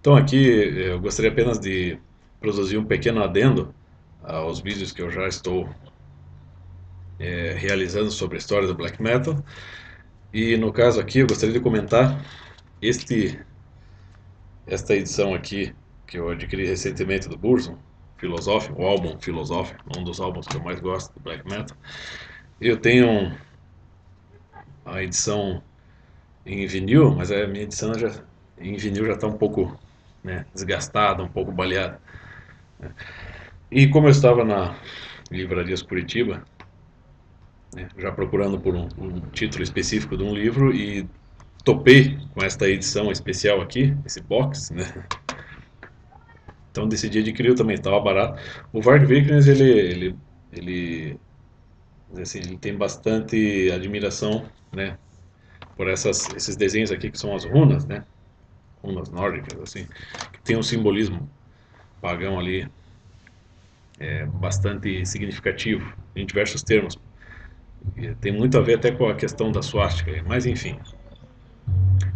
Então aqui eu gostaria apenas de produzir um pequeno adendo aos vídeos que eu já estou realizando sobre a história do Black Metal. E no caso aqui eu gostaria de comentar este, esta edição aqui que eu adquiri recentemente do Burzum, Philosophy, o álbum Philosophy, um dos álbuns que eu mais gosto do Black Metal. Eu tenho a edição em vinil, mas a minha edição em vinil já está um pouco, né, desgastada, um pouco baleada. E como eu estava na Livrarias Curitiba, né, já procurando por um título específico de um livro e topei com esta edição especial aqui, esse box, né? Então decidi adquirir também, estava barato. O Varg Vikernes, ele, assim, ele tem bastante admiração, né, por esses desenhos aqui que são as runas, né? Runas nórdicas, assim, que tem um simbolismo pagão ali bastante significativo em diversos termos. E tem muito a ver até com a questão da suástica, mas enfim.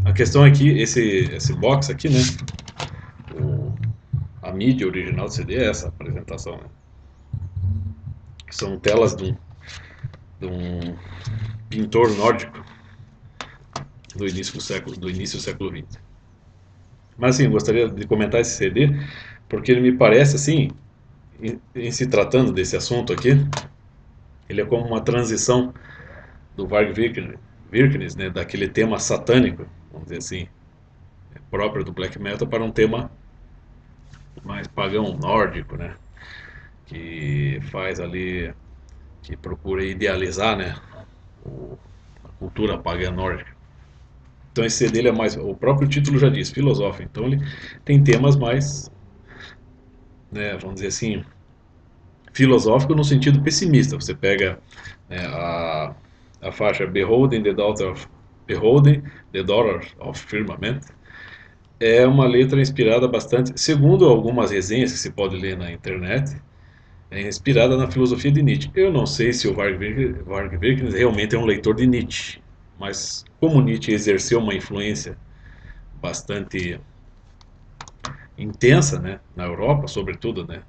A questão é que esse box aqui, né? O, a mídia original do CD é essa apresentação, né? Que são telas de um pintor nórdico do início do século XX. Mas assim, eu gostaria de comentar esse CD porque ele me parece assim, em se tratando desse assunto aqui, ele é como uma transição do Varg Vikernes, né, daquele tema satânico, vamos dizer assim, próprio do black metal, para um tema mais pagão nórdico, né, que faz ali, que procura idealizar, né, a cultura pagã nórdica. Então esse CD ele é mais, o próprio título já diz, filosófico. Então ele tem temas mais, né, vamos dizer assim, filosófico no sentido pessimista. Você pega, né, a faixa Beholding the Daughter of Firmament, é uma letra inspirada bastante, segundo algumas resenhas que se pode ler na internet, é inspirada na filosofia de Nietzsche. Eu não sei se o Varg Vikernes realmente é um leitor de Nietzsche, mas como Nietzsche exerceu uma influência bastante intensa, né, na Europa, sobretudo, né,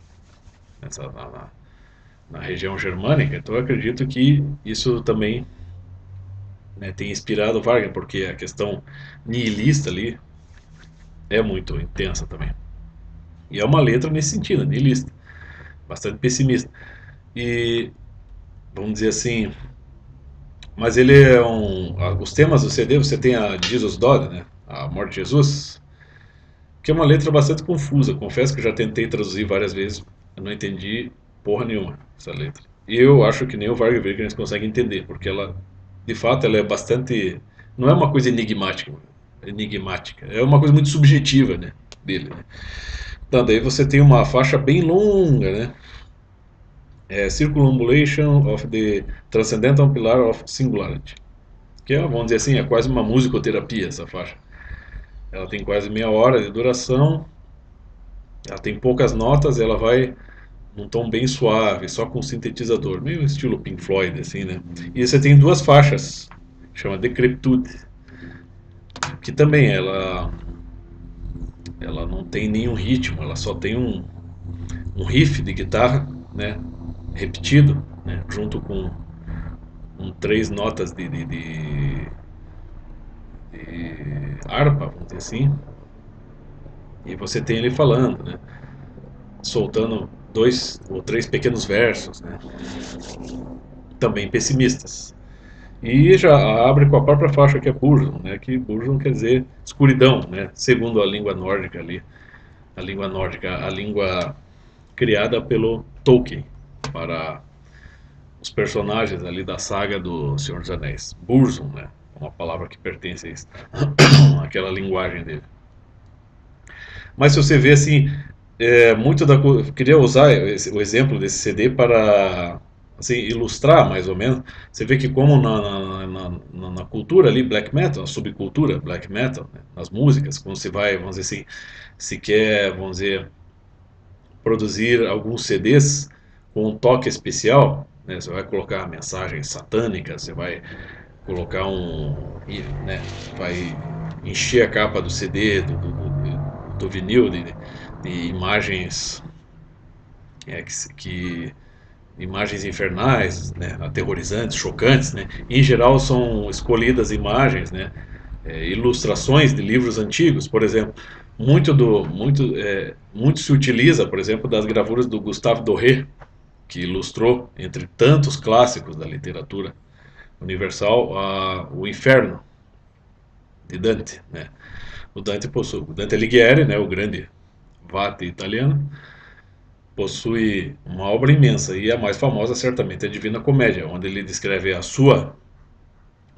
na região germânica, então eu acredito que isso também, né, tem inspirado o Wagner, porque a questão nihilista ali é muito intensa também. E é uma letra nesse sentido, nihilista, bastante pessimista. E vamos dizer assim, mas ele é os temas do CD, você tem a Jesus God, né, a Morte de Jesus, que é uma letra bastante confusa. Confesso que já tentei traduzir várias vezes, eu não entendi porra nenhuma essa letra. E eu acho que nem o Varg Vikernes consegue entender, porque ela, de fato, ela é bastante, não é uma coisa enigmática, é uma coisa muito subjetiva, né, dele, né? Então, daí você tem uma faixa bem longa, né? Circumambulation of the Transcendental Pillar of Singularity, que é, vamos dizer assim, é quase uma musicoterapia essa faixa. Ela tem quase meia hora de duração, ela tem poucas notas, ela vai num tom bem suave, só com sintetizador, meio estilo Pink Floyd, assim, né? E você tem duas faixas, chama Decrepitude, que também ela não tem nenhum ritmo, ela só tem um riff de guitarra, né? Repetido, né? Junto com três notas de harpa, vamos dizer assim, e você tem ele falando, né? Soltando dois ou três pequenos versos, né? Também pessimistas. E já abre com a própria faixa que é Burzum, né? Que Burzum quer dizer escuridão, né? Segundo a língua nórdica ali, a língua criada pelo Tolkien para os personagens ali da saga do Senhor dos Anéis. Burzum, né? Uma palavra que pertence a isso, àquela linguagem dele. Mas se você vê assim, muito da queria usar o exemplo desse CD para assim, ilustrar mais ou menos. Você vê que como na cultura ali black metal, na subcultura black metal, né, nas músicas, quando você vai, vamos dizer assim, se quer, vamos dizer, produzir alguns CDs com um toque especial, né, você vai colocar mensagens satânicas, você vai colocar né, vai encher a capa do CD do vinil, de imagens que imagens infernais, né, aterrorizantes, chocantes, né? Em geral são escolhidas imagens, né, ilustrações de livros antigos, por exemplo. Muito se utiliza, por exemplo, das gravuras do Gustave Doré, que ilustrou, entre tantos clássicos da literatura universal, o Inferno de Dante, né? O Dante Alighieri, né, o grande vate italiano, possui uma obra imensa e a mais famosa certamente é a Divina Comédia, onde ele descreve a sua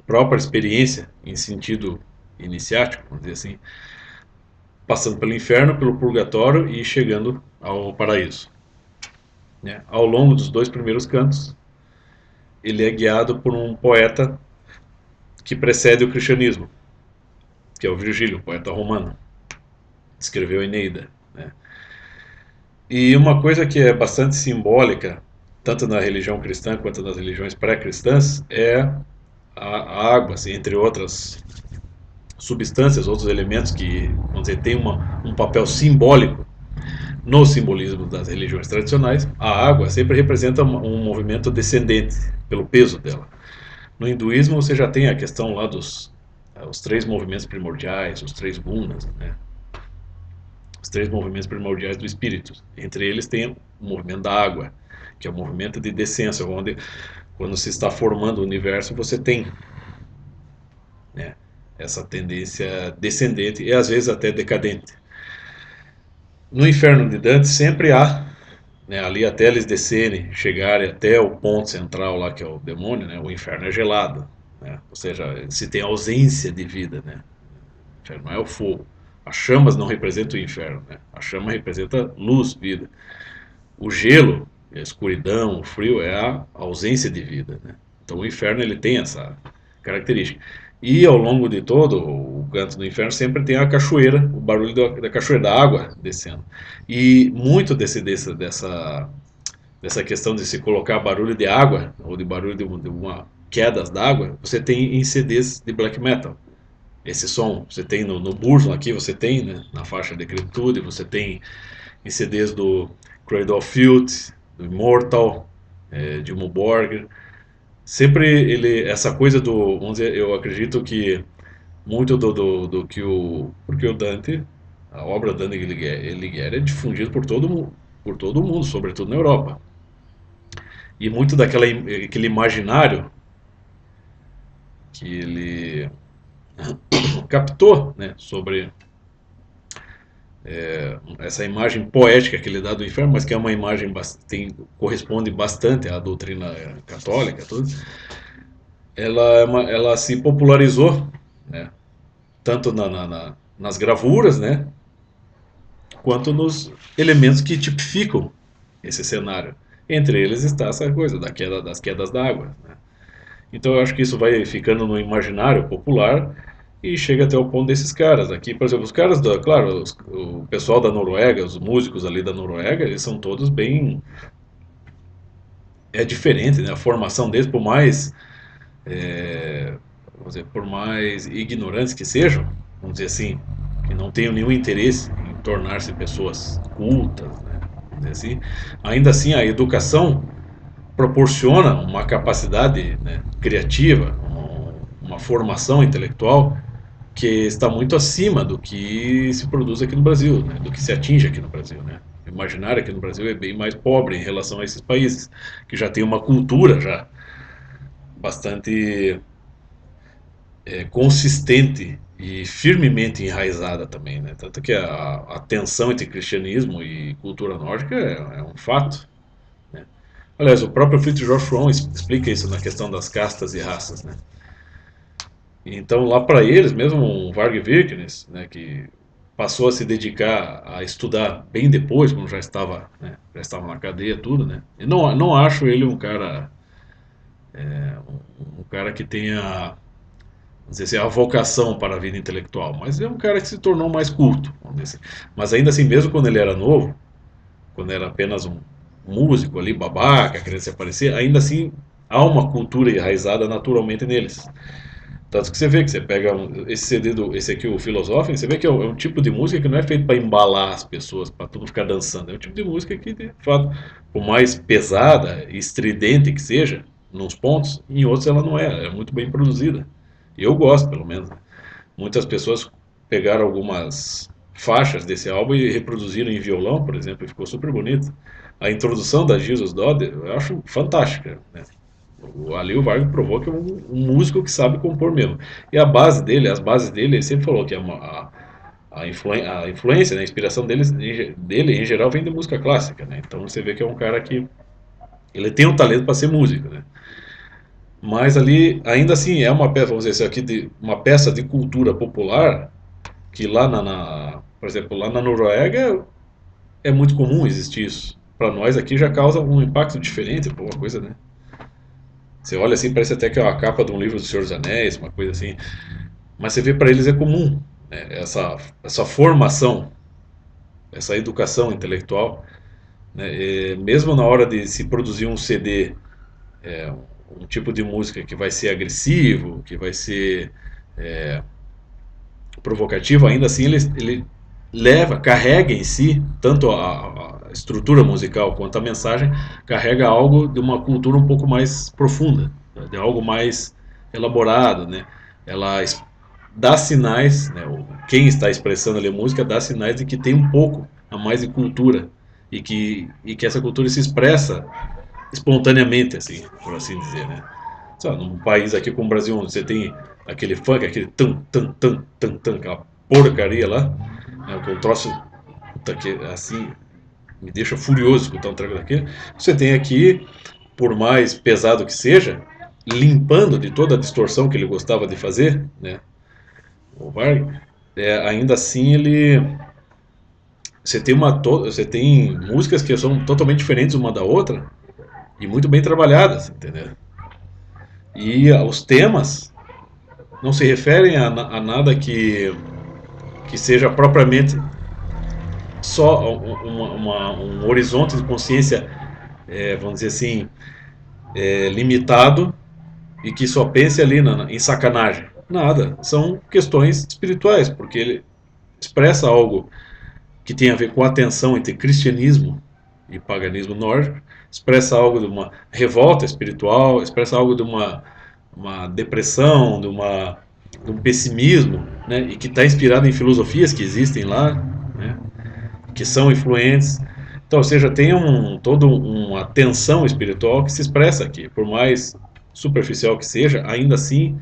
própria experiência em sentido iniciático, vamos dizer assim, passando pelo inferno, pelo purgatório e chegando ao paraíso. Né? Ao longo dos dois primeiros cantos, ele é guiado por um poeta que precede o cristianismo, que é o Virgílio, poeta romano, que escreveu a Eneida. Né? E uma coisa que é bastante simbólica, tanto na religião cristã quanto nas religiões pré-cristãs, é a água, assim, entre outras substâncias, outros elementos que, vamos dizer, têm um papel simbólico no simbolismo das religiões tradicionais. A água sempre representa um movimento descendente, pelo peso dela. No hinduísmo você já tem a questão lá dos os três movimentos primordiais, os três gunas, né? Os três movimentos primordiais do espírito. Entre eles tem o movimento da água, que é o movimento de descenso, onde quando se está formando o universo você tem, né, essa tendência descendente e às vezes até decadente. No inferno de Dante sempre há, né, ali até eles descerem, chegarem até o ponto central lá que é o demônio, né, o inferno é gelado, né, ou seja, se tem ausência de vida, né, o inferno não é o fogo. As chamas não representam o inferno, né, a chama representa luz, vida. O gelo, a escuridão, o frio é a ausência de vida, né? Então o inferno ele tem essa característica. E ao longo de todo o canto do inferno sempre tem a cachoeira, o barulho da cachoeira, da água descendo. E muito dessa questão de se colocar barulho de água, ou de barulho de uma quedas d'água, você tem em CDs de black metal. Esse som, você tem no Burzum aqui, você tem, né, na faixa de Decrepitude, você tem em CDs do Cradle of Filth, do Immortal, de Dimmu Borgir. Sempre essa coisa do, vamos dizer, eu acredito que muito do que porque o Dante, a obra do Dante Alighieri é difundida por todo o mundo, sobretudo na Europa. E muito aquele imaginário que ele captou, né, sobre essa imagem poética que ele dá do inferno, mas que é uma imagem corresponde bastante à doutrina católica, tudo. Ela se popularizou, né, tanto nas gravuras, né, quanto nos elementos que tipificam esse cenário. Entre eles está essa coisa das quedas d'água. Né? Então eu acho que isso vai ficando no imaginário popular e chega até o ponto desses caras aqui, por exemplo, os caras claro, o pessoal da Noruega, os músicos ali da Noruega, eles são todos bem diferente, né? A formação deles, vamos dizer, por mais ignorantes que sejam, vamos dizer assim, que não tenham nenhum interesse em tornar-se pessoas cultas, né? Vamos dizer ainda assim a educação proporciona uma capacidade, né, criativa, uma formação intelectual que está muito acima do que se produz aqui no Brasil, né, do que se atinge aqui no Brasil. Né. O imaginário aqui no Brasil é bem mais pobre em relação a esses países, que já tem uma cultura já bastante consistente e firmemente enraizada também. Né. Tanto que a tensão entre cristianismo e cultura nórdica é um fato. Né. Aliás, o próprio Fritz Georg Fromm explica isso na questão das castas e raças, né? Então, lá para eles, mesmo o Varg Vikernes, né, que passou a se dedicar a estudar bem depois, quando já estava na cadeia, tudo, né? Eu não acho ele um cara que tenha, vamos dizer assim, a vocação para a vida intelectual, mas é um cara que se tornou mais culto, vamos dizer assim. Mas ainda assim, mesmo quando ele era novo, quando era apenas um músico ali, babaca, querendo se aparecer, ainda assim há uma cultura enraizada naturalmente neles. Tanto que você vê que você pega esse CD esse aqui, o Philosophy, você vê que é um tipo de música que não é feito para embalar as pessoas, para todo mundo ficar dançando. É um tipo de música que, de fato, por mais pesada e estridente que seja, nos pontos, em outros ela não é, ela é muito bem produzida. E eu gosto, pelo menos. Muitas pessoas pegaram algumas faixas desse álbum e reproduziram em violão, por exemplo, e ficou super bonito. A introdução da Jesus Dodd eu acho fantástica, né? Ali o Vargas provou que é um músico que sabe compor mesmo. E a base dele, as bases dele, ele sempre falou que a influência, né, a inspiração dele, em geral, vem da música clássica, né? Então você vê que é um cara que ele tem um talento para ser músico, né? Mas ali, ainda assim, é uma peça, vamos dizer assim, uma peça de cultura popular que lá por exemplo, lá na Noruega é muito comum existir isso. Para nós aqui já causa um impacto diferente, pô, uma coisa, né? Você olha assim, parece até que é a capa de um livro do Senhor dos Anéis, uma coisa assim. Mas você vê para eles é comum, né? Essa formação, essa educação intelectual, né? Mesmo na hora de se produzir um CD, um tipo de música que vai ser agressivo, que vai ser provocativo, ainda assim ele carrega em si, tanto a estrutura musical quanto a mensagem, carrega algo de uma cultura um pouco mais profunda, né? De algo mais elaborado, né? Ela dá sinais, né? Quem está expressando ali a música dá sinais de que tem um pouco a mais de cultura e que essa cultura se expressa espontaneamente, assim, por assim dizer, né? Sabe, num país aqui como o Brasil, onde você tem aquele funk, aquele tan, tan, tan, tan, tan, aquela porcaria lá, né, que é um troço puta, que, assim, me deixa furioso escutar um treco daquele. Você tem aqui, por mais pesado que seja, limpando de toda a distorção que ele gostava de fazer, né, o Varg, ainda assim você tem músicas que são totalmente diferentes uma da outra e muito bem trabalhadas, entendeu? E os temas não se referem a nada que seja propriamente só um horizonte de consciência, vamos dizer assim, limitado e que só pense ali em sacanagem. Nada, são questões espirituais, porque ele expressa algo que tem a ver com a tensão entre cristianismo e paganismo nórdico, expressa algo de uma revolta espiritual, expressa algo de uma depressão, de um pessimismo, né, e que está inspirado em filosofias que existem lá, né, que são influentes. Então, ou seja, tem toda uma tensão espiritual que se expressa aqui, por mais superficial que seja, ainda assim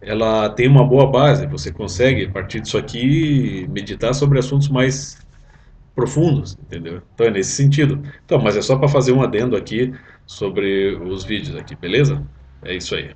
ela tem uma boa base. Você consegue, a partir disso aqui, meditar sobre assuntos mais profundos, entendeu? Então é nesse sentido. Então, mas é só para fazer um adendo aqui sobre os vídeos aqui, beleza? É isso aí.